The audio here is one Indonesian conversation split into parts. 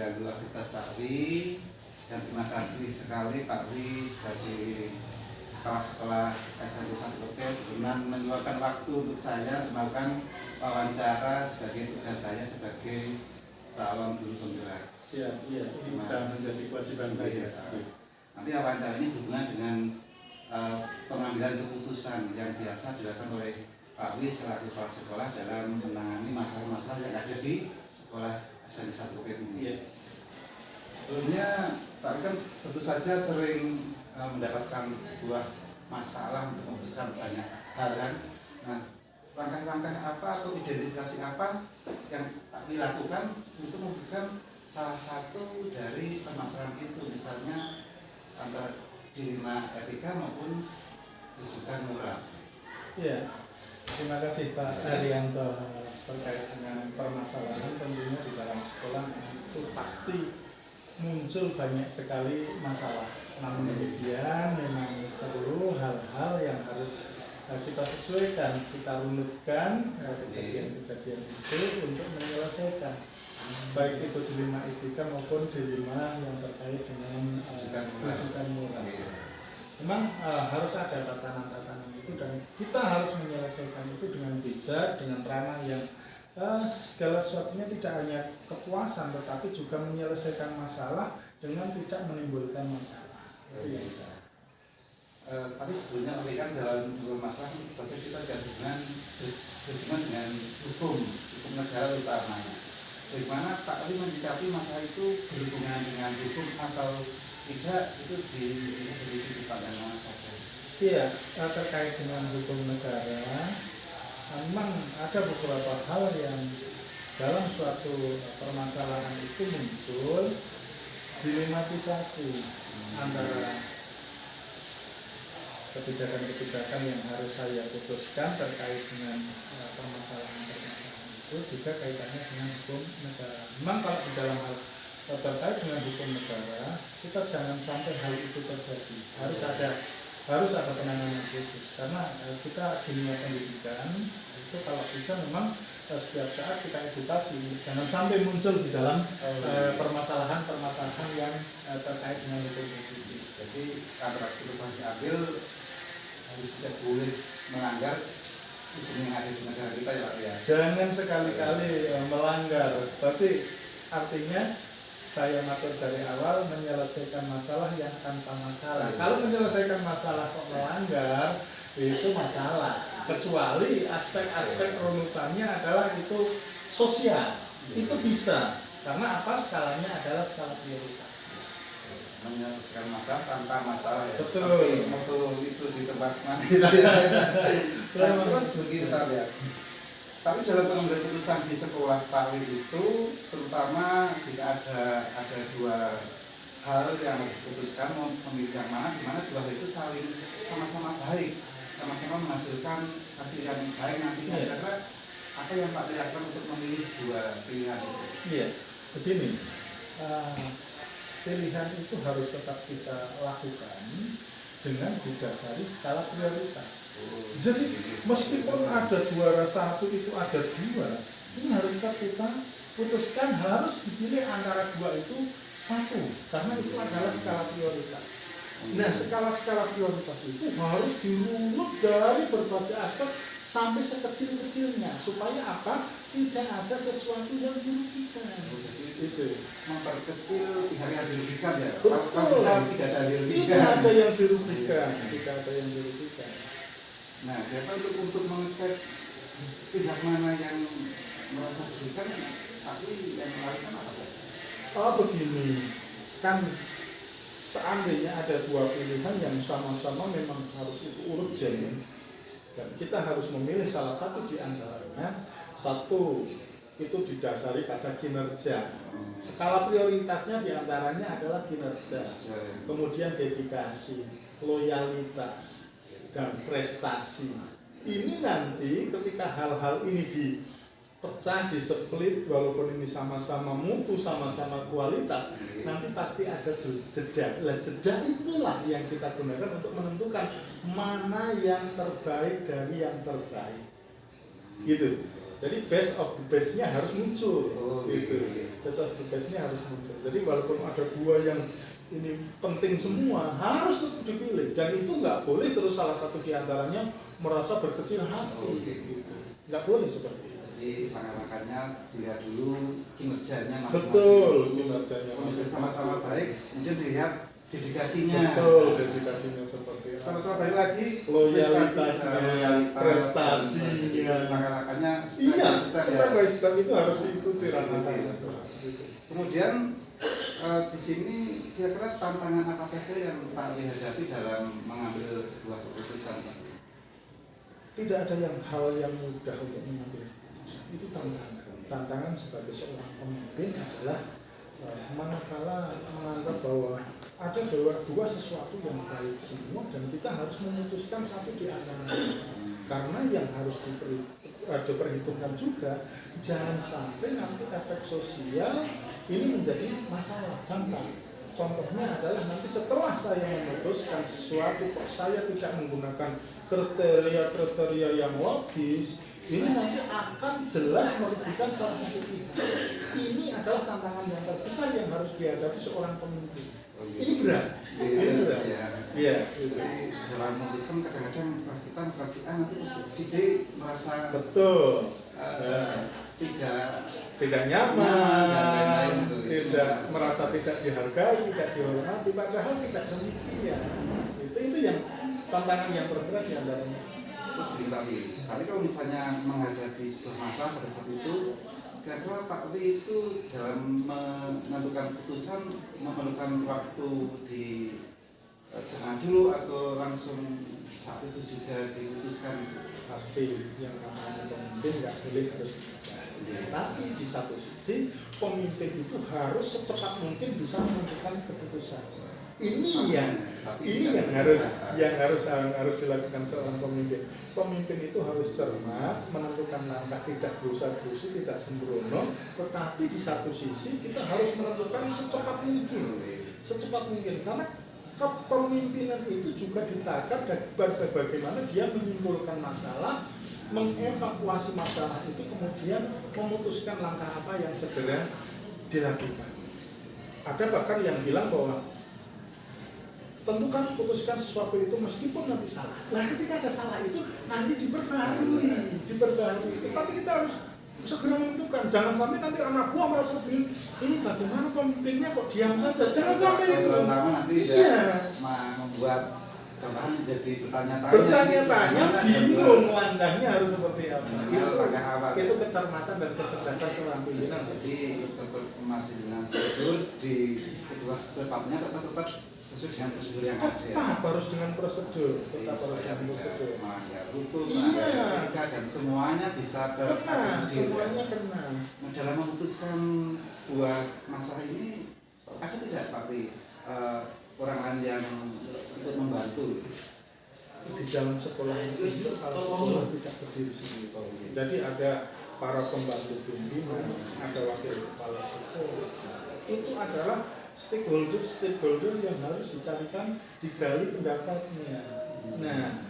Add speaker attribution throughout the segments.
Speaker 1: mengganggu aktivitas Pak Wi, dan terima kasih sekali Pak Wi sebagai kepala sekolah SMP 1 Loket dengan meluangkan waktu untuk saya melakukan wawancara sebagai tugas saya sebagai calon guru penggerak.
Speaker 2: Siap, iya, ini sudah menjadi kewajiban saya.
Speaker 1: Nanti wawancara ini berhubungan dengan pengambilan keputusan yang biasa dilakukan oleh Pak Wi selaku kepala sekolah dalam menangani masalah-masalah yang ada di sekolah SMP 1 Loket ini.
Speaker 2: Iya.
Speaker 1: Sebelumnya Pak Wi kan tentu saja sering mendapatkan sebuah masalah untuk memutuskan banyak hal kan. Nah, langkah-langkah apa atau identifikasi apa yang Pak Wi lakukan untuk memutuskan salah satu dari permasalahan itu, misalnya antara dilema etika maupun rujukan moral.
Speaker 2: Iya, terima kasih Pak Arianto. Terkait dengan permasalahan tentunya di dalam sekolah itu pasti muncul banyak sekali masalah. Namun demikian memang perlu hal-hal yang harus kita sesuaikan, kita runutkan kejadian-kejadian itu untuk menyelesaikan baik itu dilema etika maupun dilema yang terkait dengan rujukan moral. Memang harus ada tatanan-tatanan itu dan kita harus menyelesaikan itu dengan bijak, dengan ranah yang segala sesuatunya tidak hanya kepuasan tetapi juga menyelesaikan masalah dengan tidak menimbulkan masalah.
Speaker 1: Tapi sebelumnya kan dalam masalah bisa saja kita gabungan dengan hukum negara utamanya. Bagaimana Pak Wi menyikapi masalah itu berhubungan dengan hukum atau tidak, itu di sudut pandang mana saja?
Speaker 2: Iya, terkait dengan hukum negara, memang ada beberapa hal yang dalam suatu permasalahan itu muncul dilematisasi antara kebijakan-kebijakan yang harus saya putuskan terkait dengan permasalahan-permasalahan itu juga kaitannya dengan hukum negara. Memang kalau di dalam hal terkait dengan hukum negara, kita jangan sampai hal itu terjadi. Harus ada penanganan khusus karena kita di dunia pendidikan itu kalau bisa memang setiap saat kita edukasi, jangan sampai muncul di dalam permasalahan-permasalahan yang terkait dengan hukum itu.
Speaker 1: Jadi antara keputusan diambil harus tidak boleh melanggar hukum yang ada di negara kita ya Pak ya.
Speaker 2: Jangan sekali-kali melanggar, tapi artinya saya matur dari awal menyelesaikan masalah yang tanpa masalah. Kalau menyelesaikan masalah kok melanggar, itu masalah. Kecuali aspek-aspek runutannya adalah itu sosial, itu bisa. Karena apa? Skalanya adalah skala prioritas.
Speaker 1: Menyelesaikan masalah tanpa masalah ya.
Speaker 2: Betul.
Speaker 1: Betul itu di tempat mana kita ya. Terus begitu ya. Tapi dalam pengambilan keputusan di sekolah Pak Wi itu, terutama jika ada dua hal yang diputuskan mau memilih yang mana, di mana dua hal itu saling sama-sama baik, sama-sama menghasilkan hasil yang baik nantinya. Karena apa yang Pak Wi lakukan untuk memilih dua pilihan itu? Iya,
Speaker 2: begini. Pilihan itu harus tetap kita lakukan dengan didasari skala prioritas. Jadi meskipun ada juara satu itu ada dua, ini harus tetap kita putuskan harus dipilih antara dua itu satu, karena itu adalah skala prioritas. Nah, skala prioritas itu harus dirunut dari berbagai aspek sampai sekecil-kecilnya supaya apa? Tidak ada sesuatu yang dirugikan.
Speaker 1: Itu memperkecil tidak yang dirugikan ya.
Speaker 2: Betul.
Speaker 1: Tidak ada yang dirugikan.
Speaker 2: Tidak ada yang dirugikan. Tidak ada yang dirugikan.
Speaker 1: Nah, biasa untuk mengecek pihak mana yang merasa dirugikan, tapi yang melakukan apa saja?
Speaker 2: Begini, kan seandainya ada dua pilihan yang sama-sama memang harus itu urgent, dan kita harus memilih salah satu di antaranya. Satu itu didasari pada kinerja. Skala prioritasnya diantaranya adalah kinerja, kemudian dedikasi, loyalitas, dan prestasi. Ini nanti ketika hal-hal ini dipecah, di-split, walaupun ini sama-sama mutu, sama-sama kualitas, nanti pasti ada jeda. Jeda itulah yang kita gunakan untuk menentukan mana yang terbaik dari yang terbaik. Gitu. Jadi best of the best-nya harus muncul.
Speaker 1: Oh,
Speaker 2: Gitu. Best of the best-nya harus muncul. Jadi walaupun ada dua yang ini penting semua, harus tetap dipilih. Dan itu nggak boleh terus salah satu di antaranya merasa berkecil hati. Gitu. Nggak boleh seperti itu.
Speaker 1: Jadi langkah-langkahnya dilihat dulu kinerjanya masing-masing.
Speaker 2: Betul, kinerjanya
Speaker 1: Kalau misalnya sama-sama baik, kemudian dilihat dedikasinya.
Speaker 2: Betul, dedikasinya seperti itu.
Speaker 1: Sama-sama baik lagi,
Speaker 2: Loyalitasnya, prestasinya.
Speaker 1: Langkah-langkahnya
Speaker 2: Iya,
Speaker 1: step
Speaker 2: step by step itu harus diikuti Ranata.
Speaker 1: Kemudian di sini kira-kira tantangan apa saja yang Pak Wi hadapi dalam mengambil sebuah keputusan, Pak?
Speaker 2: Tidak ada hal yang mudah untuk mengambil keputusan. Itu tantangan. Tantangan sebagai seorang pemimpin adalah manakala menganggap bahwa ada dua sesuatu yang baik semua dan kita harus memutuskan satu di antara. Karena yang harus diperhitungkan juga, jangan sampai nanti efek sosial ini menjadi masalah, dampak. Contohnya adalah nanti setelah saya memutuskan sesuatu kok saya tidak menggunakan kriteria-kriteria yang logis, ini nanti akan jelas merugikan salah satu pihak. Ini adalah tantangan yang terbesar yang harus dihadapi seorang pemimpin. Ini berat. Ini berat. Iya.
Speaker 1: Dalam memutuskan kadang-kadang kita kasih A nanti si D merasa
Speaker 2: betul. Tidak nyaman, tidak merasa tidak dihargai, tidak dihormati, padahal tidak demikian. Itu yang tantangan yang terberat di antaranya.
Speaker 1: Terus tapi kalau misalnya menghadapi sebuah masalah pada saat itu, kira-kira Pak Wi itu dalam menentukan keputusan memerlukan waktu di cerna dulu atau langsung saat itu juga diputuskan?
Speaker 2: Pasti yang namanya pemimpin nggak boleh terus dibuka. Tapi di satu sisi pemimpin itu harus secepat mungkin bisa menentukan keputusan. Ini yang harus dilakukan seorang pemimpin. Pemimpin itu harus cermat, menentukan langkah, tidak gerusa-gerusu, tidak sembrono. Tetapi di satu sisi kita harus menentukan secepat mungkin. Karena kepemimpinan itu juga ditakar dan bagaimana dia menyimpulkan masalah, mengevakuasi masalah itu, kemudian memutuskan langkah apa yang segera dilakukan. Ada bahkan yang bilang bahwa tentukan putuskan sesuatu itu meskipun nanti salah. Nah ketika ada salah itu nanti diperbarui. Tapi kita harus segera menentukan. Jangan sampai nanti anak buah merasa bingung. Ini bagaimana pemimpinnya kok diam saja? Jangan sampai itu.
Speaker 1: Nanti membuat tambahan jadi
Speaker 2: bertanya-tanya, bingung langkahnya harus seperti apa. Itu kecermatan dan kecerdasan seorang pimpinan.
Speaker 1: Jadi tetap masih dengan prosedur di keputusan secepatnya tetap sesuai dengan prosedur yang ada.
Speaker 2: Tetap harus dengan prosedur.
Speaker 1: Melanggar hukum, melanggar etika, dan semuanya bisa
Speaker 2: semuanya kena.
Speaker 1: Nah, dalam memutuskan sebuah masalah ini ada tidak Pak Wi orang lain yang untuk membantu?
Speaker 2: Di dalam sekolah itu kalau sekolah tidak berdiri sendiri. Jadi ada para pembantu pimpinan, ada wakil kepala sekolah. Itu adalah stakeholder yang harus dicarikan, digali pendapatnya. Nah,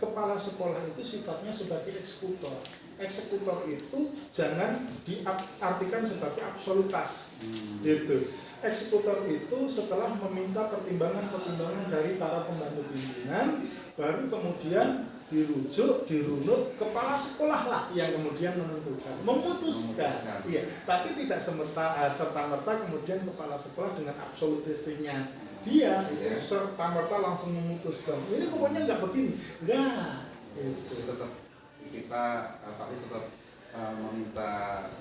Speaker 2: kepala sekolah itu sifatnya sebagai eksekutor. Eksekutor itu jangan diartikan sebagai absolutas. Gitu. Eksekutor itu setelah meminta pertimbangan dari para pembantu pimpinan, baru kemudian dirunut kepala sekolah lah yang kemudian memutuskan. Iya, tapi tidak serta-merta kemudian kepala sekolah dengan absolutisnya dia serta-merta langsung memutuskan. Ini pokoknya nggak begini, nggak.
Speaker 1: Itu tetap kita tetap meminta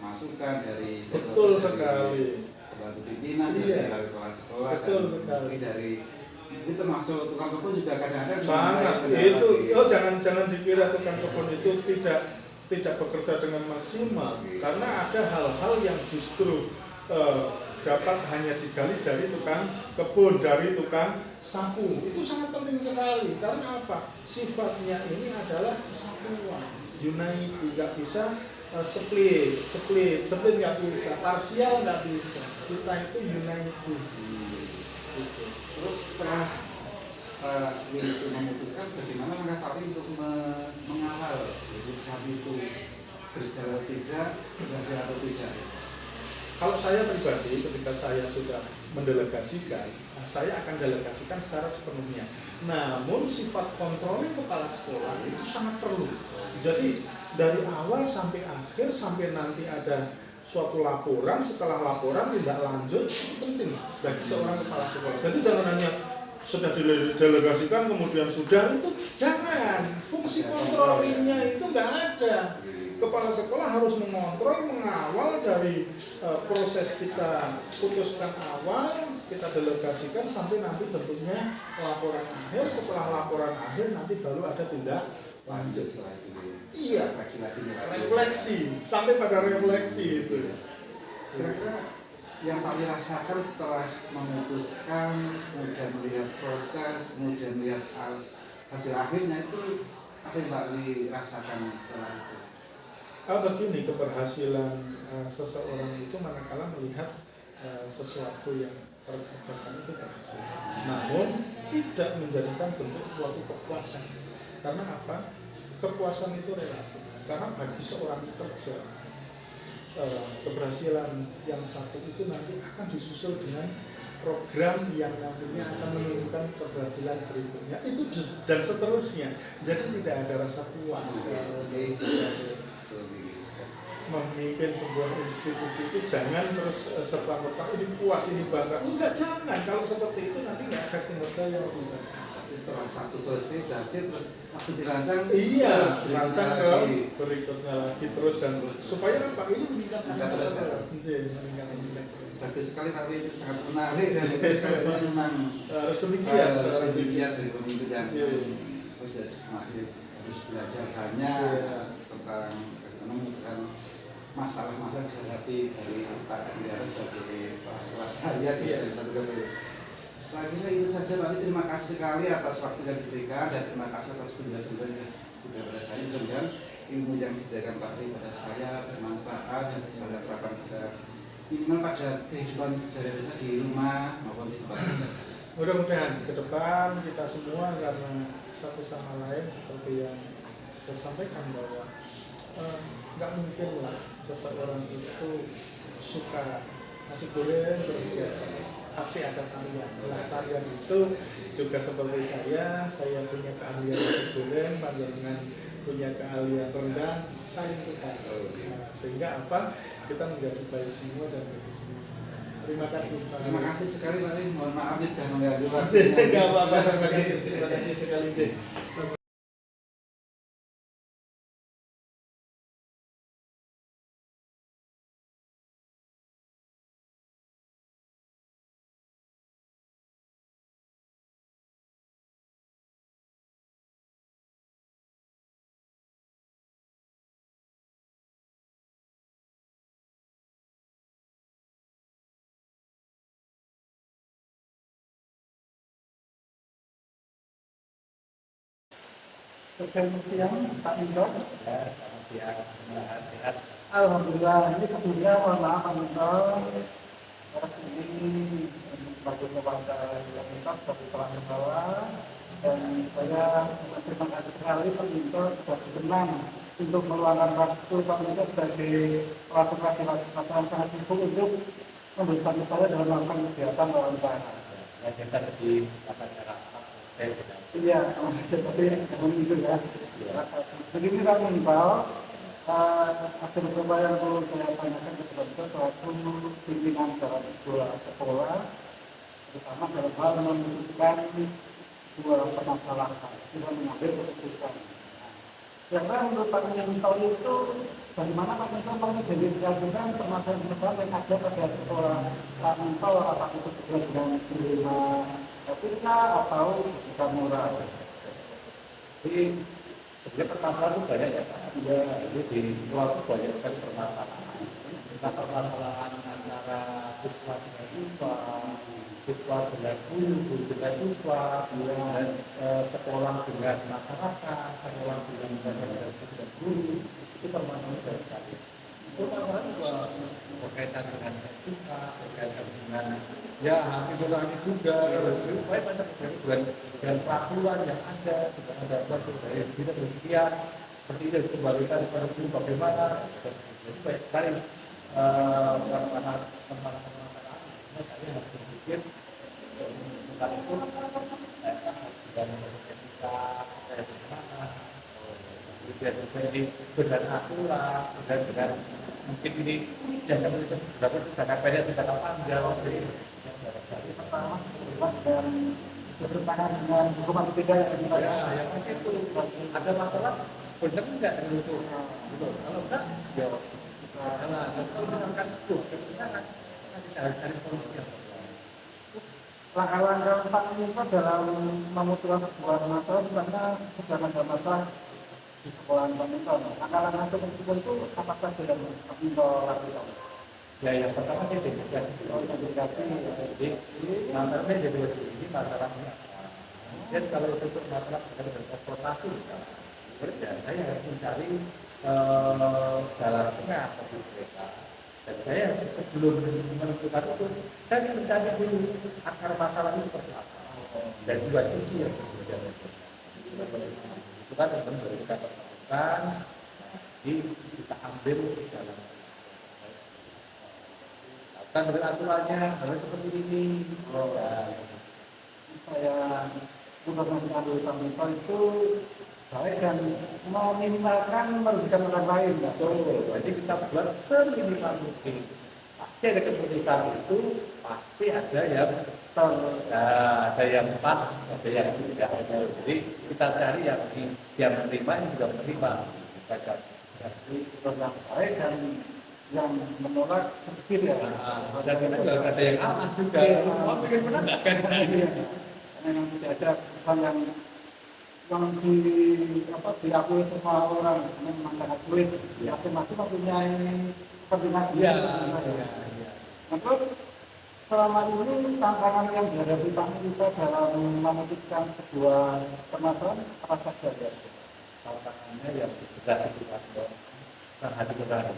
Speaker 1: masukan dari
Speaker 2: betul sekali.
Speaker 1: Pembantu pimpinan dari kepala sekolah,
Speaker 2: betul sekali.
Speaker 1: Dari itu termasuk tukang kebun juga kadang-kadang
Speaker 2: sangat itu. Jangan dikira tukang kebun itu tidak bekerja dengan maksimal, karena ada hal-hal yang justru dapat hanya digali dari tukang kebun, dari tukang sapu. Itu sangat penting sekali. Karena apa? Sifatnya ini adalah kesatuan, unity, nggak bisa split nggak bisa, parsial nggak bisa. Kita itu unity.
Speaker 1: Terus setelah itu memutuskan, bagaimana langkah Pak Wi untuk mengawal keputusan itu? berjalan tidak, berjalan atau tidak?
Speaker 2: Kalau saya pribadi, ketika saya sudah mendelegasikan, saya akan delegasikan secara sepenuhnya. Namun sifat kontrolnya kepala sekolah itu sangat perlu. Jadi dari awal sampai akhir, sampai nanti ada suatu laporan, setelah laporan tindak lanjut itu penting bagi seorang kepala sekolah. Jadi jangan hanya sudah didelegasikan kemudian sudah, itu jangan. Fungsi kontrolnya itu nggak ada. Kepala sekolah harus mengontrol, mengawal dari proses kita putuskan awal, kita delegasikan sampai nanti bentuknya laporan akhir. Setelah laporan akhir nanti baru ada tindak lanjut. Iya, refleksi sampai pada refleksi itu.
Speaker 1: Kira-kira yang Pak Wi rasakan setelah memutuskan, kemudian melihat proses, kemudian melihat hasil akhirnya itu, apa yang Pak Wi rasakan setelah itu?
Speaker 2: Begini, keberhasilan seseorang itu manakala melihat sesuatu yang terkerjakan itu berhasil, namun tidak menjadikan bentuk suatu kepuasan. Karena apa? Kepuasan itu relatif. Karena bagi seorang kerja, keberhasilan yang satu itu nanti akan disusul dengan program yang nantinya akan menunjukkan keberhasilan berikutnya itu dan seterusnya. Jadi tidak ada rasa puas. Memimpin sebuah institusi itu jangan terus serta-merta ini puas, ini bangga. Enggak, jangan. Kalau seperti itu nanti nggak ada kinerja yang lebih baik.
Speaker 1: Setelah satu selesai, hasil terus langsung dirancang.
Speaker 2: Iya, dirancang ke berikutnya lagi terus dan terus. Supaya kan Pak ini meningkatkan
Speaker 1: terus. Bagus sekali Pak Wi, itu sangat menarik dan itu memang
Speaker 2: harus demikian.
Speaker 1: Harus demikian dari pemimpin yang saya masih harus belajar banyak tentang menemukan masalah-masalah dihadapi dari Pak Andi sebagai kepala sekolah saya di SMP. Saya kira itu saja Pak. Terima kasih sekali atas waktu yang diberikan dan terima kasih atas penjelasan yang sudah pada saya. Mudah-mudahan ilmu yang diberikan Pak Andi pada saya bermanfaat dan bisa saya terapkan pada minimal pada kehidupan sehari-hari di rumah maupun di tempat kerja.
Speaker 2: Mudah-mudahan ke depan kita semua karena satu sama lain seperti yang saya sampaikan bahwa nggak mungkin lah seseorang itu suka nasi goreng terus ya pasti ada varian. Nah, varian itu juga seperti saya punya keahlian nasi goreng, panjenengan punya keahlian rendang, saling tukar. Nah, sehingga apa? Kita menjadi baik semua dan baik semua. Terima kasih Pak.
Speaker 1: Terima kasih sekali Pak. Mohon maaf ya sudah mengganggu waktunya.
Speaker 2: Enggak apa-apa. Terima kasih sekali.
Speaker 3: Selamat siang, Pak Minto.
Speaker 4: Ya, selamat siang, sehat.
Speaker 3: Alhamdulillah, ini sebelumnya mohon maaf Pak Minto. Ini sebagai warga yang lintas dari Sekolah Bawah dan saya terima kasih sekali Pak Minto sudah berkenan untuk meluangkan waktu Pak Minto sebagai pelaksana masalah sangat sibuk untuk membersama saya dalam melakukan kegiatan wawancara.
Speaker 4: Ya, kita lebih dapat cara saya.
Speaker 3: Iya, seperti yang itu ya. Begini Pak Minto, ada beberapa yang perlu saya tanyakan kepada kita selaku pimpinan dalam sekolah, terutama dalam hal memutuskan sebuah permasalahan, tidak mengambil keputusan. Karena menurut Pak Minto itu, bagaimana Pak Minto mengidentifikasikan permasalahan-permasalahan yang ada pada sekolah Pak Minto, apakah itu juga dengan dilema etika atau etika moral?
Speaker 4: Jadi sebenarnya permasalahan itu banyak ya Pak. Ya, itu di luar itu banyak sekali permasalahan. Entah permasalahan antara siswa dengan siswa dengan guru dengan siswa, dan sekolah dengan masyarakat, sekolah dengan masyarakat dengan guru, itu permasalahan banyak sekali. Itu permasalahan juga berkaitan dengan etika, berkaitan dengan ya ideologi juga, supaya banyak dan peraturan yang ada, juga ada dari kita demikian. seperti itu kembali tadi pada dulu bagaimana jadi banyak sekali teman-teman saya harus berpikir tentang itu dan etika kayak bagaimana kemudian juga ini benar aturan dan dengan mungkin ini biasa itu berapa jangka pendek jangka panjang jadi yang barangkali
Speaker 3: pertama terlibat dan bertentangan dengan hukuman ketiga yang kita
Speaker 4: yang pasti itu ada masalah benar enggak itu gitu kalau enggak ya salah kalau misalkan itu kita harus cari solusi yang
Speaker 3: langkah-langkah Pak dalam memutuskan sebuah masalah karena sudah ada masalah di sekolah Pak. Langkah-langkah itu apa saja yang Pak lakukan?
Speaker 4: ya yang pertama dia identifikasi jadi masalahnya jadi ini masalahnya dan kalau itu untuk masalah dari transportasi misalnya berarti saya harus mencari jalan tengah bagi mereka dan saya sebelum menentukan itu saya harus mencari dulu akar masalah itu seperti apa dan dua sisi yang berbeda itu kan yang baru kita temukan kita ambil jalan kan beraturannya harus seperti ini.
Speaker 3: Saya mengambil Pak itu baik dan meminimalkan merugikan orang lain.
Speaker 4: Betul. Jadi kita buat seminimal mungkin. Pasti ada keputusan itu, pasti ada yang ada yang pas, ada yang tidak ada. Jadi kita cari yang menerima, yang juga menerima. Kita cari.
Speaker 3: Jadi yang baik dan yang menolak sedikit ya.
Speaker 4: Dan kita juga ada yang aman juga. Mau bikin menanggakan saya.
Speaker 3: Karena yang tidak ada hal yang diakui semua orang memang sangat sulit. Masing-masing mempunyai kepentingan sendiri. Nah, terus selama ini tantangan yang dihadapi Pak kita dalam memutuskan sebuah permasalahan apa saja ya?
Speaker 4: Tantangannya yang berat itu hati nurani.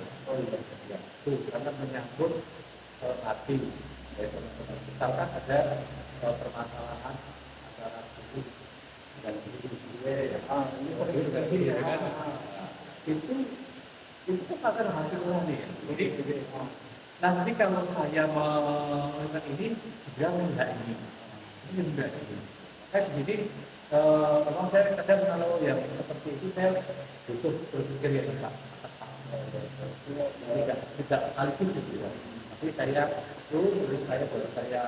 Speaker 4: Itu karena menyangkut hati. Misalkan ada permasalahan antara guru dan guru ini sering terjadi ya kan? Itu pasal hati nurani. Jadi nanti kalau saya melakukan ini, dia enggak ini enggak ini. Kan jadi memang saya kadang kalau yang seperti itu saya butuh berpikir yang enggak. Tidak sekaligus gitu ya. Tapi saya menurut saya baru saya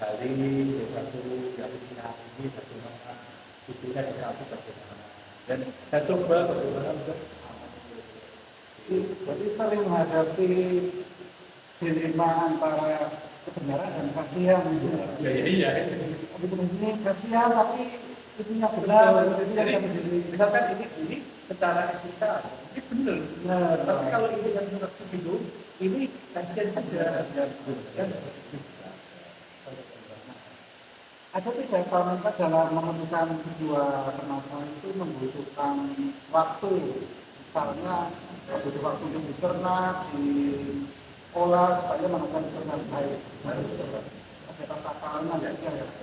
Speaker 4: gali satu dari pihak ini bagaimana isunya dikasih bagaimana dan saya coba bagaimana untuk
Speaker 3: jadi saling menghadapi dilema antara kebenaran dan kasihan.
Speaker 4: Iya.
Speaker 3: Ini kasihan tapi itunya benar.
Speaker 4: Misalkan ini secara etika ini benar. Nah, tapi kalau ini yang menurut itu ini kasihan saja.
Speaker 3: Ada tidak Pak dalam menemukan sebuah permasalahan itu membutuhkan waktu, misalnya butuh waktu untuk dicerna, diolah supaya menghasilkan cerna baik. Ada tata-tata ya.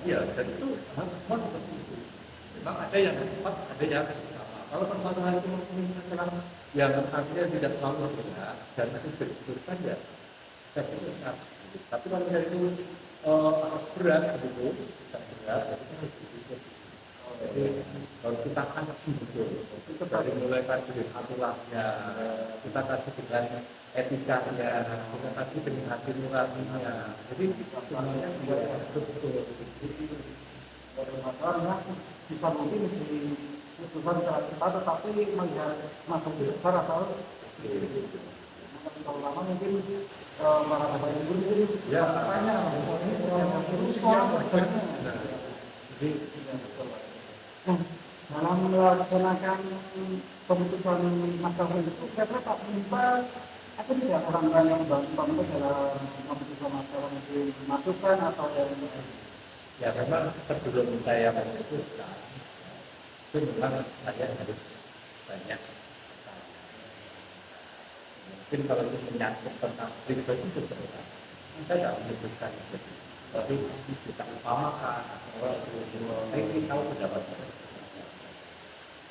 Speaker 4: Iya, dan itu semua seperti itu. Memang ada yang cepat, ada yang sama. Kalau permasalahan itu mempunyai masalah yang artinya tidak terlalu berat dan itu betul saja, saya pikir. Tapi kalau itu berat begitu, tidak berat, jadi kalau kita kaji betul, itu dari mulai tadi aturannya, kita kaji dengan etikanya, kita kaji dengan hati nuraninya, jadi semuanya betul.
Speaker 3: Masalahnya bisa mungkin diputuskan secara cepat, tetapi melihat masuk besar atau kalau lama mungkin malah banyak guru
Speaker 4: Ya,
Speaker 3: tanya ini urusan jadi dalam melaksanakan pemutusan masalah itu kira-kira Pak Minta apa tidak orang-orang yang membantu Pak Minta dalam memutuskan masalah mungkin masukan atau yang
Speaker 4: ya memang sebelum saya memutuskan itu memang saya harus banyak mungkin kalau itu menyangkut tentang pribadi seseorang saya tidak menyebutkan itu tapi kita umpamakan atau ini tahu pendapat saya.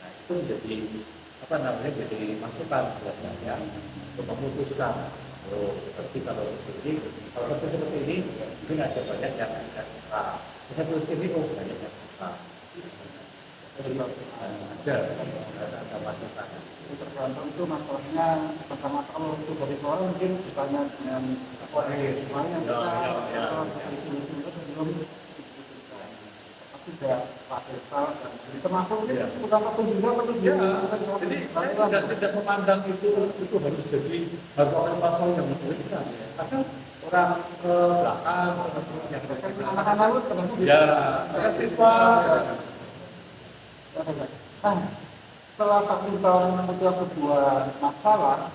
Speaker 4: Nah itu menjadi apa namanya jadi masukan buat saya untuk memutuskan. Oh, seperti kalau seperti ini, kalau seperti ini, mungkin ada banyak yang tidak suka. Seperti ini, oh banyak yang suka. Jadi ada masukan.
Speaker 3: Tergantung itu masalahnya pertama kalau untuk dari soal mungkin ditanya dengan orang yang kita sebelum sudah pakai dan jadi termasuk ini bukan petunjuknya
Speaker 4: Ya, jadi saya tidak memandang itu harus jadi harus pasal yang memberikan ya. Karena orang ke belakang yang
Speaker 3: anak-anak itu termasuk
Speaker 4: ya, ada siswa.
Speaker 3: Nah, setelah 1 tahun memutus sebuah masalah,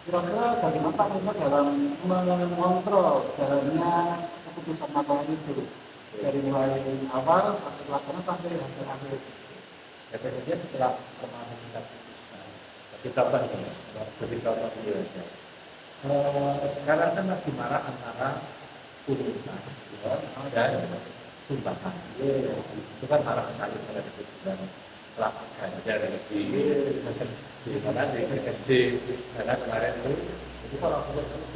Speaker 3: kira-kira bagaimana Pak Musa dalam mengontrol jalannya keputusan masalah itu dari mulai awal sampai pelaksana sampai hasil akhir.
Speaker 4: Ya, kemudian setelah kemarin kita contoh dulu aja. Sekarang kan lagi marah antara urusan dan sumbangan. Itu kan marah sekali pada keputusan pelaksana dari di mana di SD karena kemarin itu kalau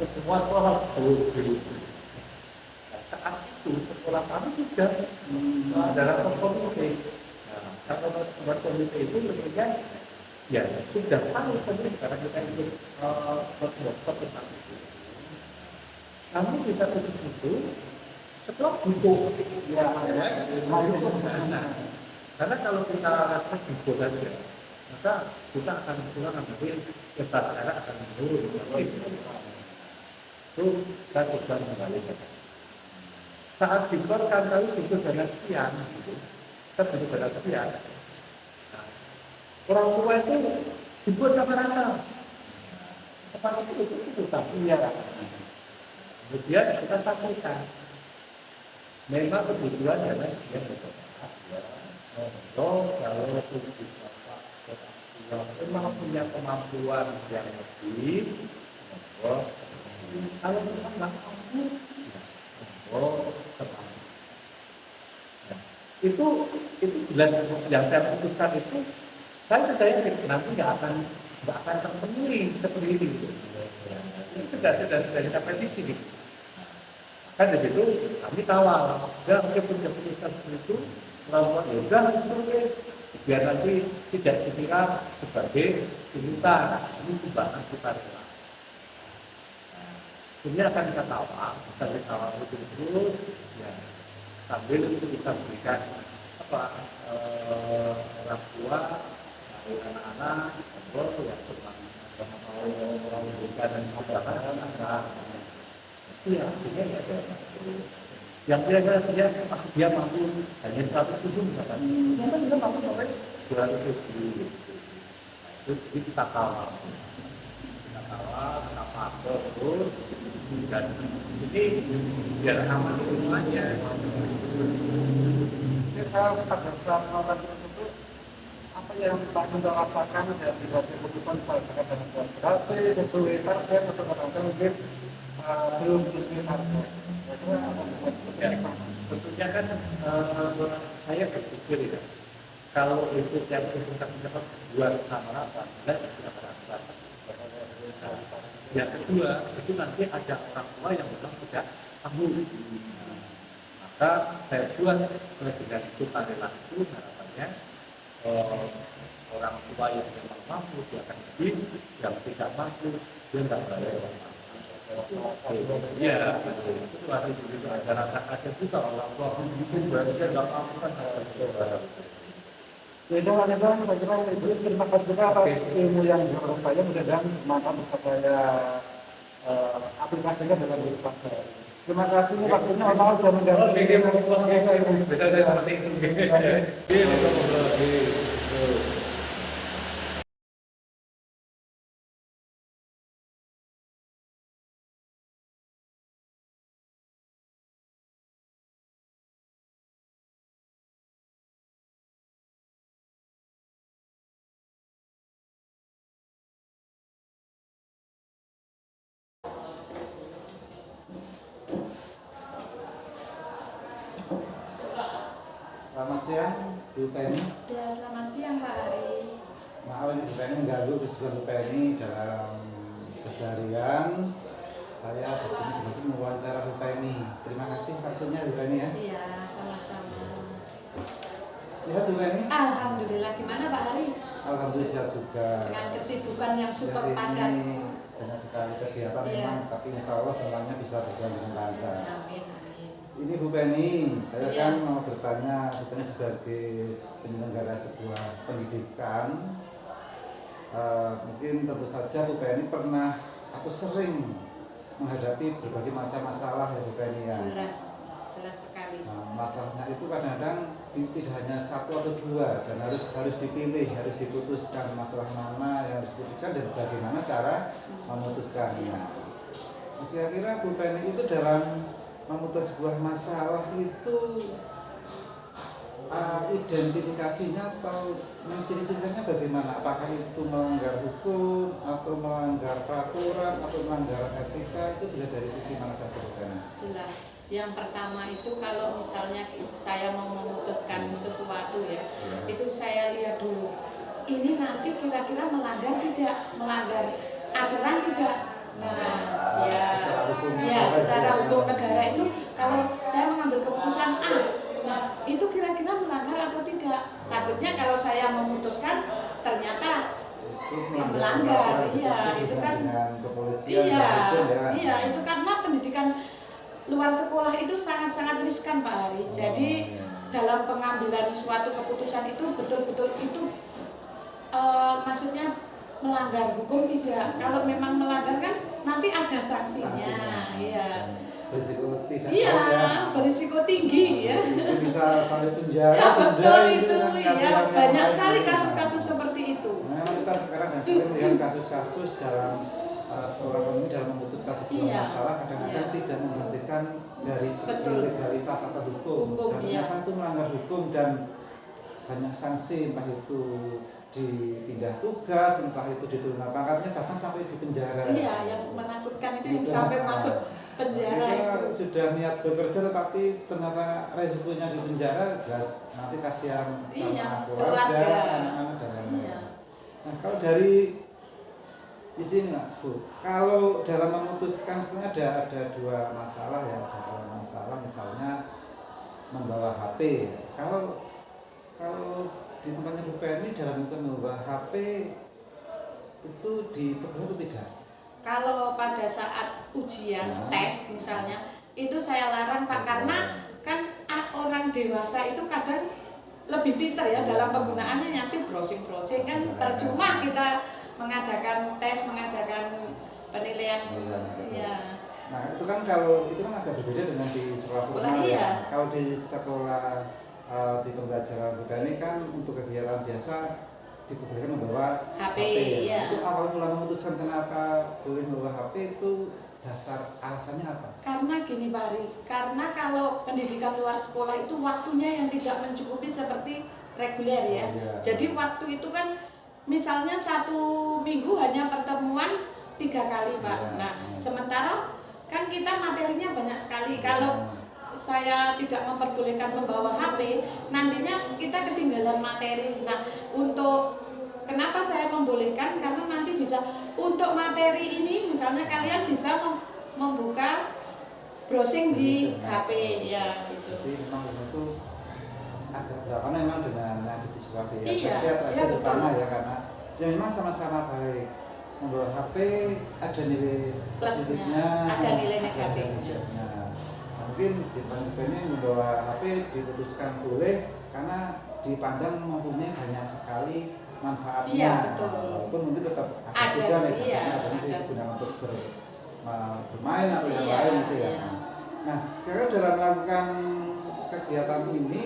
Speaker 4: semua sekolah seluruh biru. Saat itu sekolah kami sudah dalam komite. Nah, kalau buat komite itu mestinya ya sudah tahu sendiri karena kita ikut workshop tentang itu. Namun di satu sisi itu sekolah butuh karena kalau kita rasa butuh saja, maka kita akan pulang ambil prestasi anak akan menurun. Itu saya sudah mengatakan. Saat dikorkan kami butuh dana sekian, kita butuh dana sekian. Nah, orang tua itu dibuat sama rata. Sepanjang itu tapi ya. Kemudian kita sampaikan, memang kebutuhan dana sekian betul. Kalau memang punya kemampuan yang lebih, kalau memang nggak mampu. Itu jelas yang saya putuskan itu saya percaya nanti nggak akan terpenuhi seperti ini. Ini sudah kita prediksi gitu. Kan dari situ kami kawal, ya oke punya putusan seperti itu, melakukan yoga, oke biar nanti tidak dikira sebagai tuntutan, ini sumbangan kita rela. Ini akan kita kawal terus, ya sambil itu kita berikan orang tua, anak-anak, yang sedang mau memberikan anak-anak, ya artinya ya yang kira-kira dia mampu hanya 100 ribu misalkan, ternyata dia mampu sampai 200 ribu. Itu kita kawal, kita pantau terus. Dan ini biar aman semuanya.
Speaker 3: Kalau pada saat melakukan tersebut, apa yang Pak Muda rasakan dari keputusan terkait dengan berhasil sesuai target atau kadang-kadang mungkin belum sesuai target.
Speaker 4: Tentunya kan saya berpikir ya, kalau itu saya putuskan misalkan buat sama rata, dan tidak rata. Yang kedua, itu nanti ada orang tua yang memang tidak sanggup. Maka saya buat dengan sukarela itu harapannya orang tua yang memang mampu dia akan lebih, yang tidak mampu dia tidak bayar. Iya, betul. Itu harus ada rasa kasihan juga orang tua itu berarti dia nggak mampu kan.
Speaker 3: Jadi teman-teman, saya kira itu terima kasih atas ilmu yang diberikan saya, mudah-mudahan mantap bisa saya aplikasikan dalam hidup saya. Terima kasih waktunya, Allah sudah mengganggu.
Speaker 4: Beda saya seperti itu.
Speaker 1: Selamat siang, Bu Penny.
Speaker 5: Ya, selamat siang Pak Ari.
Speaker 1: Maaf ini Bu Penny mengganggu kesibukan Bu Penny dalam keseharian. Saya di sini masih mewawancara Bu Penny. Terima kasih waktunya Bu Penny ya.
Speaker 5: Iya, sama-sama.
Speaker 1: Sehat Bu Penny?
Speaker 5: Alhamdulillah, gimana Pak Hari?
Speaker 1: Alhamdulillah sehat juga.
Speaker 5: Dengan kesibukan yang super
Speaker 1: Hari
Speaker 5: padat.
Speaker 1: ini banyak sekali kegiatan
Speaker 5: Iya.
Speaker 1: memang, tapi insya Allah semuanya bisa berjalan dengan lancar.
Speaker 5: Amin, amin.
Speaker 1: Ini Bu Penny, saya
Speaker 5: Iya.
Speaker 1: kan mau bertanya, Bu Penny sebagai penyelenggara sebuah pendidikan, mungkin tentu saja Bu Penny pernah, aku sering menghadapi berbagai macam masalah ya Bu Penny ya.
Speaker 5: Jelas sekali.
Speaker 1: Nah, masalahnya itu kadang-kadang tidak hanya satu atau dua dan harus dipilih, harus diputuskan masalah mana yang harus diputuskan dan bagaimana cara memutuskannya. Kira-kira Bu Penny itu dalam memutus sebuah masalah itu identifikasinya atau ciri-cirinya bagaimana? Apakah itu melanggar hukum atau melanggar peraturan atau melanggar etika? Itu bisa dari sisi mana saja Bu Penny?
Speaker 5: Jelas. Yang pertama itu kalau misalnya saya mau memutuskan sesuatu ya, itu saya lihat dulu. Ini nanti kira-kira melanggar tidak, melanggar aturan tidak. Nah, secara hukum negara itu kalau saya mengambil keputusan A, nah itu kira-kira melanggar atau tidak. Takutnya kalau saya memutuskan ternyata melanggar, iya itu kan, iya itu karena pendidikan luar sekolah itu sangat-sangat riskan Pak Hari. Jadi dalam pengambilan suatu keputusan itu betul-betul itu maksudnya melanggar hukum tidak. Kalau memang melanggar kan nanti ada sanksinya, iya.
Speaker 1: Berisiko tidak.
Speaker 5: Iya, berisiko tinggi ya.
Speaker 1: Itu bisa sampai penjara.
Speaker 5: Ya betul itu,
Speaker 1: kan
Speaker 5: ya banyak sekali
Speaker 1: lain.
Speaker 5: kasus-kasus seperti itu.
Speaker 1: Nah, kita sekarang sering melihat kasus-kasus dalam seorang pemimpin dalam memutuskan sebuah
Speaker 5: Iya.
Speaker 1: masalah kadang-kadang
Speaker 5: Iya.
Speaker 1: tidak memperhatikan dari segi
Speaker 5: Betul.
Speaker 1: legalitas atau hukum.
Speaker 5: Hukum,
Speaker 1: Dan
Speaker 5: iya.
Speaker 1: ternyata itu melanggar hukum dan banyak sanksi, entah itu dipindah tugas, entah itu diturunkan pangkatnya, bahkan sampai di penjara.
Speaker 5: Iya, yang menakutkan itu yang sampai masuk penjara
Speaker 1: Kita
Speaker 5: itu.
Speaker 1: sudah niat bekerja tetapi ternyata resikonya di penjara, jelas nanti kasihan sama
Speaker 5: Iya,
Speaker 1: keluarga,
Speaker 5: keluarga.
Speaker 1: anak-anak dan lain-lain.
Speaker 5: Iya.
Speaker 1: Nah, kalau dari sisi ini Bu, kalau dalam memutuskan sebenarnya ada dua masalah ya, ada dua masalah misalnya membawa HP. Kalau di tempatnya Bu Penny dalam itu membawa HP itu diperbolehkan atau tidak?
Speaker 5: Kalau pada saat ujian tes misalnya itu saya larang Pak, karena kan orang dewasa itu kadang lebih pintar ya dalam penggunaannya, nanti browsing kan percuma kita mengadakan tes, mengadakan penilaian ya.
Speaker 1: Nah itu kan kalau itu kan agak berbeda dengan di sekolah formal
Speaker 5: iya.
Speaker 1: ya. Kalau di sekolah di pembelajaran Bu Penny kan untuk kegiatan biasa diperbolehkan membawa
Speaker 5: HP,
Speaker 1: ya.
Speaker 5: iya.
Speaker 1: Itu awal mula memutuskan kenapa boleh membawa HP itu dasar alasannya apa?
Speaker 5: Karena gini Pak Ari, karena kalau pendidikan luar sekolah itu waktunya yang tidak mencukupi seperti reguler ya.
Speaker 1: Iya.
Speaker 5: Jadi waktu itu kan misalnya 1 minggu hanya pertemuan 3 kali Pak.
Speaker 1: Iya,
Speaker 5: Nah
Speaker 1: iya.
Speaker 5: sementara kan kita materinya banyak sekali. Kalau saya tidak memperbolehkan membawa HP, nantinya kita ketinggalan materi. Nah untuk kenapa saya membolehkan? Karena nanti bisa untuk materi ini misalnya kalian bisa membuka browsing di HP ya gitu.
Speaker 1: Jadi memang itu agak berapa memang dengan yang disikapi ya.
Speaker 5: Iya,
Speaker 1: Saya lihat
Speaker 5: iya, betul.
Speaker 1: pertama ya karena ya memang sama-sama baik. Membawa HP ada nilai
Speaker 5: Plusnya,
Speaker 1: positifnya,
Speaker 5: ada nilai
Speaker 1: ada
Speaker 5: negatifnya.
Speaker 1: negatifnya. Nah, mungkin di depan ini membawa HP diputuskan boleh karena dipandang mempunyai banyak sekali manfaatnya.
Speaker 5: Iya, betul.
Speaker 1: Walaupun mungkin tetap
Speaker 5: Ada
Speaker 1: juga
Speaker 5: sih,
Speaker 1: negatifnya,
Speaker 5: iya,
Speaker 1: karena
Speaker 5: ada.
Speaker 1: digunakan untuk bermain atau yang
Speaker 5: Iya,
Speaker 1: lain gitu ya.
Speaker 5: iya.
Speaker 1: Nah, kira dalam melakukan kegiatan ini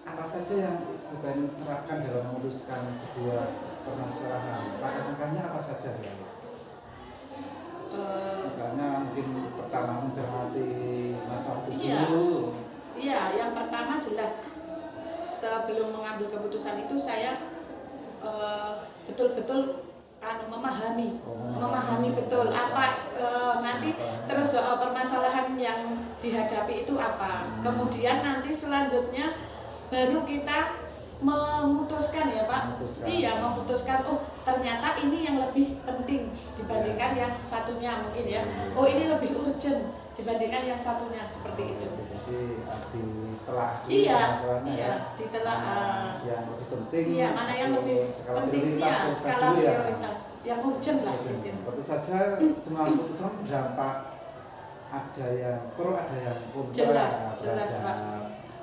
Speaker 1: apa saja yang Bu Penny terapkan dalam memutuskan sebuah permasalahan? Langkah-langkahnya apa saja ya? Misalnya mungkin pertama mencermati masalah itu
Speaker 5: Iya.
Speaker 1: dulu.
Speaker 5: Iya, yang pertama jelas sebelum mengambil keputusan itu saya betul-betul memahami betul apa nanti terus permasalahan yang dihadapi itu apa. Kemudian nanti selanjutnya baru kita memutuskan ya Pak.
Speaker 1: Memutuskan.
Speaker 5: Iya, memutuskan oh ternyata ini yang lebih penting dibandingkan yang satunya mungkin ya. Oh ini lebih urgent dibandingkan yang satunya seperti itu.
Speaker 1: Jadi ditelah dulu
Speaker 5: Iya,
Speaker 1: masalahnya
Speaker 5: iya,
Speaker 1: ya.
Speaker 5: ditelah.
Speaker 1: Yang lebih penting.
Speaker 5: Iya, mana yang lebih
Speaker 1: skala
Speaker 5: penting
Speaker 1: prioritas,
Speaker 5: ya,
Speaker 1: prioritas
Speaker 5: skala
Speaker 1: dulu ya.
Speaker 5: prioritas yang urgent lah istilahnya.
Speaker 1: Tentu saja semua keputusan berdampak, ada yang pro, ada yang kontra
Speaker 5: Jelas, jelas, Pak.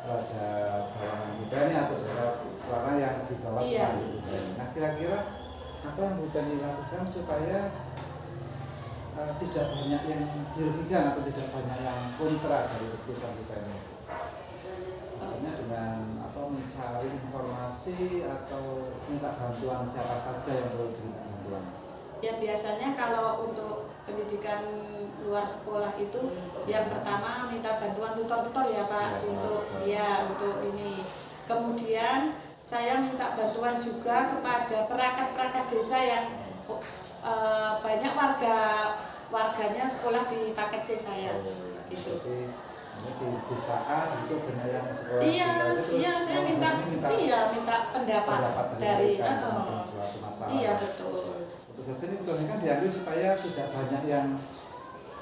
Speaker 1: terhadap kalangan kita ini atau terhadap suara yang dibawa
Speaker 5: Iya.
Speaker 1: ke kita. Nah kira-kira apa yang bukan dilakukan supaya tidak banyak yang dirugikan atau tidak banyak yang kontra dari keputusan kita ini? Misalnya dengan mencari informasi atau minta bantuan siapa saja yang perlu diminta bantuan.
Speaker 5: Ya biasanya kalau untuk pendidikan luar sekolah itu yang pertama minta bantuan tutor-tutor ya Pak untuk ini. Kemudian saya minta bantuan juga kepada perangkat-perangkat desa yang banyak warganya sekolah di paket C saya gitu.
Speaker 1: Jadi di saat itu benar yang sekolah
Speaker 5: Iya, saya minta pendapat dari
Speaker 1: suatu masalah.
Speaker 5: Iya betul.
Speaker 1: Tentu saja ini betul kan diambil supaya tidak banyak yang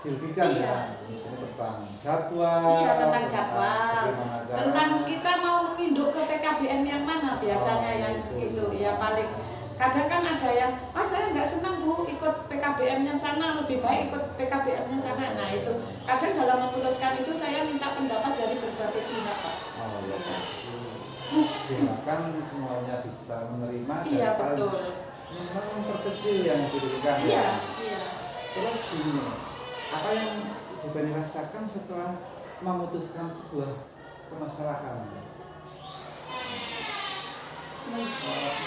Speaker 1: dirugikan
Speaker 5: Iya.
Speaker 1: ya, misalnya tentang jadwal.
Speaker 5: Iya tentang jadwal,
Speaker 1: bagaimana caranya.
Speaker 5: tentang kita mau menginduk ke PKBM yang mana biasanya yang itu ya paling. Kadang kan ada yang, saya nggak senang Bu ikut PKBM yang sana, lebih baik ikut PKBM yang sana. Nah itu, kadang dalam memutuskan itu saya minta pendapat dari berbagai pihak Pak.
Speaker 1: Oh iya, diharapkan semuanya bisa menerima.
Speaker 5: Iya
Speaker 1: dan
Speaker 5: betul.
Speaker 1: memang memperkecil yang dirugikan.
Speaker 5: Iya,
Speaker 1: ya.
Speaker 5: iya.
Speaker 1: Terus gini, apa yang Ibu Beni rasakan setelah memutuskan sebuah permasalahan?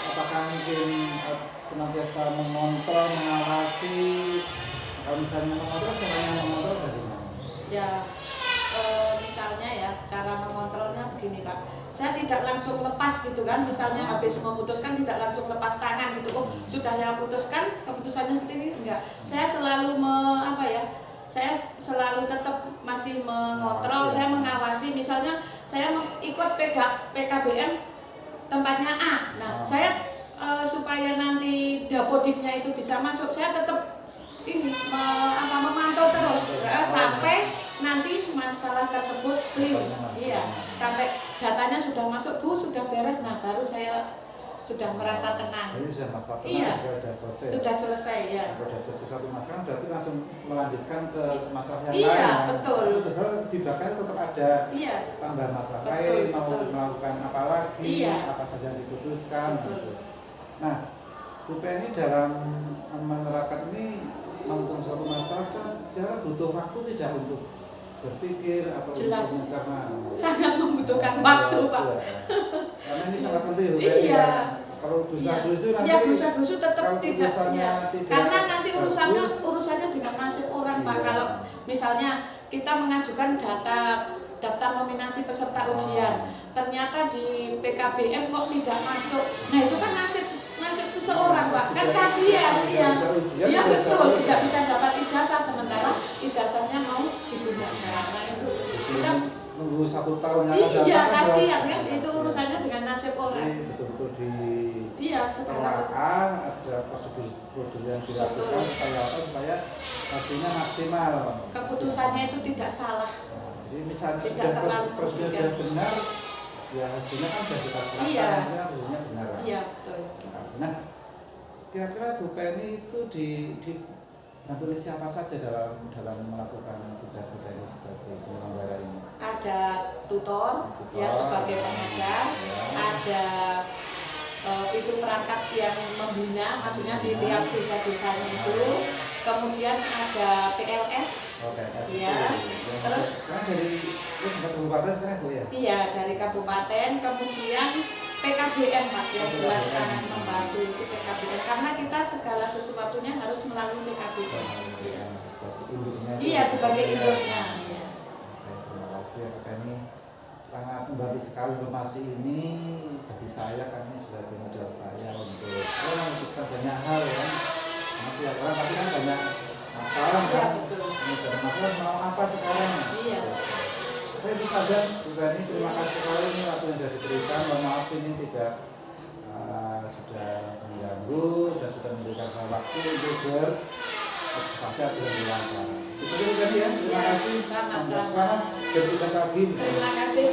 Speaker 1: Apakah mungkin senantiasa mengontrol, mengawasi? Kalau misalnya mengontrol, caranya mengontrol bagaimana?
Speaker 5: Ya, misalnya ya cara mengontrolnya begini Pak. Saya tidak langsung lepas gitu kan. Misalnya habis memutuskan tidak langsung lepas tangan gitu. Oh sudah saya putuskan, keputusannya seperti ini enggak. Saya selalu saya selalu tetap masih mengontrol, saya mengawasi. Misalnya saya ikut PKBM tempatnya A. Nah, saya supaya nanti dapodiknya itu bisa masuk, saya tetap ini memantau terus sampai nanti masalah tersebut clear. Iya, sampai datanya sudah masuk Bu, sudah beres. Nah, baru saya sudah merasa tenang.
Speaker 1: Jadi sudah masalah tenang,
Speaker 5: Iya,
Speaker 1: sudah selesai.
Speaker 5: sudah selesai ya.
Speaker 1: Sudah selesai satu masalah, berarti langsung melanjutkan ke masalah yang
Speaker 5: Iya,
Speaker 1: lain.
Speaker 5: betul.
Speaker 1: Terus di belakang tetap ada
Speaker 5: Iya.
Speaker 1: tambahan masalah
Speaker 5: Betul,
Speaker 1: lain, mau
Speaker 5: betul.
Speaker 1: melakukan apa lagi,
Speaker 5: Iya.
Speaker 1: apa saja yang diputuskan.
Speaker 5: Betul.
Speaker 1: Gitu. Nah, Bu Penny dalam menerapkan ini memutuskan suatu masalah kan dia butuh waktu tidak untuk berpikir atau
Speaker 5: Jelas.
Speaker 1: untuk mencerna.
Speaker 5: Sangat membutuhkan waktu Pak.
Speaker 1: Karena ini sangat penting Bu Penny,
Speaker 5: Iya.
Speaker 1: ya. Kalau berusaha-berusaha nanti
Speaker 5: ya berusaha tetap
Speaker 1: kalau
Speaker 5: tidak
Speaker 1: putusannya
Speaker 5: ya.
Speaker 1: tidak
Speaker 5: Karena nanti
Speaker 1: bagus,
Speaker 5: urusannya dengan nasib orang Pak.
Speaker 1: Iya.
Speaker 5: Kalau misalnya kita mengajukan daftar nominasi peserta ujian, ternyata di PKBM kok tidak masuk. Nah, itu kan nasib seseorang Pak. Kan kasihan ya. Iya betul, tidak bisa dapat ijazah sementara ijazahnya mau digunakan. Nah, itu kita
Speaker 1: nunggu 1 tahun yang akan
Speaker 5: iya
Speaker 1: datang,
Speaker 5: kasihan kan
Speaker 1: jelas.
Speaker 5: itu urusannya dengan nasib orang.
Speaker 1: Jadi betul-betul di
Speaker 5: Iya, segala
Speaker 1: telaah, ada prosedur yang dilakukan supaya hasilnya maksimal.
Speaker 5: keputusannya itu tidak salah.
Speaker 1: Nah, jadi misalnya
Speaker 5: Tidak
Speaker 1: sudah
Speaker 5: terlalu
Speaker 1: prosedur
Speaker 5: merugikan.
Speaker 1: benar, ya hasilnya kan sudah kita serahkan,
Speaker 5: Iya.
Speaker 1: hasilnya benar.
Speaker 5: Iya betul.
Speaker 1: Nah, kira-kira Bu Penny itu dibantu oleh siapa saja dalam melakukan tugas Bu Penny sebagai penyelenggara ini?
Speaker 5: Ada tutor ya sebagai pengajar,
Speaker 1: Ya.
Speaker 5: ada itu perangkat yang membina, maksudnya di tiap desa-desanya itu. Kemudian ada PLS.
Speaker 1: Oke,
Speaker 5: Iya. Terus
Speaker 1: kan dari kabupaten sekarang Bu ya?
Speaker 5: iya dari kabupaten, kemudian PKBM Pak yang jelas
Speaker 1: PKBM.
Speaker 5: sangat membantu itu PKBM karena kita segala sesuatunya harus melalui PKBM. Iya.
Speaker 1: Sebagai induknya.
Speaker 5: Iya sebagai induknya. Iya.
Speaker 1: Oke, terima kasih ya Pak ini sangat membantu sekali informasi ini bagi saya, kami sebagai modal saya untuk memutuskan banyak hal ya. Karena tiap orang pasti kan banyak masalah
Speaker 5: Iya
Speaker 1: kan.
Speaker 5: betul.
Speaker 1: Ini banyak masalah mau apa sekarang?
Speaker 5: Iya.
Speaker 1: Saya itu saja juga ini terima kasih sekali ini waktu yang sudah diberikan. Mohon maaf ini tidak sudah mengganggu dan sudah memberikan saya waktu untuk berpartisipasi dengan dilancar. Itu dulu tadi ya. Terima kasih.
Speaker 5: Sama-sama.
Speaker 1: Semangat. Dan tugas lagi.
Speaker 5: Terima kasih.